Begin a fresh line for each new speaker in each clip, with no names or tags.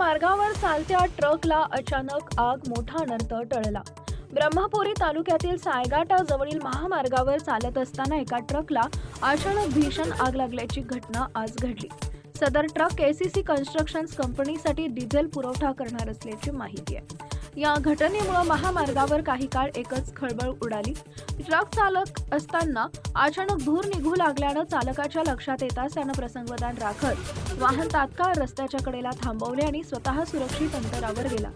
महामार्गावर चालत्या ट्रकला अचानक आग, मोठा अनर्थ टळला। ब्रह्मपुरी तालुक्यातील सायगाटाजवळील महामार्गावर चालत असताना एका ट्रकला अचानक भीषण आग लागल्याची घटना आज घडली। सदर ट्रक केसीसी कन्स्ट्रक्शन्स कंपनीसाठी डिझेल पुरवठा करणार असल्याची माहिती आहे। या घटनेमुळे महामार्गावर काही काळ एकच खळबळ उडाली। ट्रक चालक असताना अचानक धूर निघू लागल्याने चालकाच्या लक्षात येताच त्याने प्रसंगवधान राखत वाहन तात्काळ रस्त्याच्या कडेला थांबवले आणि स्वतः सुरक्षित अंतरावर गेला।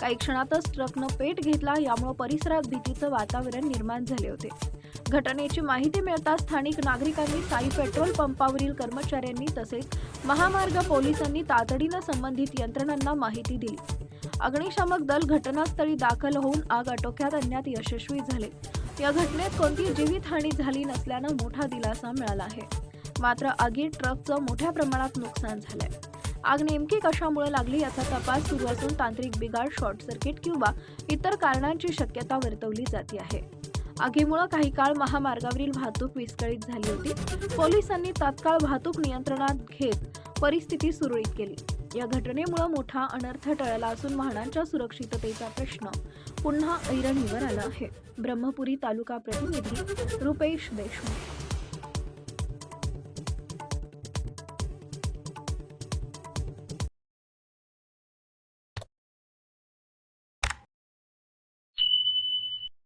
काही क्षणातच ट्रकनं पेट घेतला, यामुळे परिसरात भीतीचे वातावरण निर्माण झाले होते। घटनेची माहिती मिळताच स्थानिक नागरिकांनी साई पेट्रोल पंपावरील कर्मचाऱ्यांनी तसेच महामार्ग पोलिसांनी तातडीने संबंधित यंत्रणांना माहिती दिली। अग्निशामक दल घटनास्थळी दाखल होऊन आग आटोक्यात आणण्यात यशस्वी झाले। या घटनेत कोणतीही जीवितहानी झाली नसल्याने मोठा दिलासा मिळाला आहे। मात्र आगीत ट्रकचं मोठ्या प्रमाणात नुकसान झालंय। आग नेमकी कशामुळे लागली याचा तपास सुरू असून तांत्रिक बिघाड, शॉर्ट सर्किट किंवा इतर कारणांची शक्यता वर्तवली जाते आहे। आगीमुळे काही काळ महामार्गावरील वाहतूक विस्कळीत झाली होती। पोलिसांनी तात्काळ वाहतूक नियंत्रणात घेत परिस्थिती सुरळीत केली। या घटनेमुळे मोठा अनर्थ टळला असून वाहनांच्या सुरक्षिततेचा प्रश्न पुन्हा ऐरणीवर आला आहे। ब्रह्मपुरी तालुका प्रतिनिधी रुपेश देशमुख।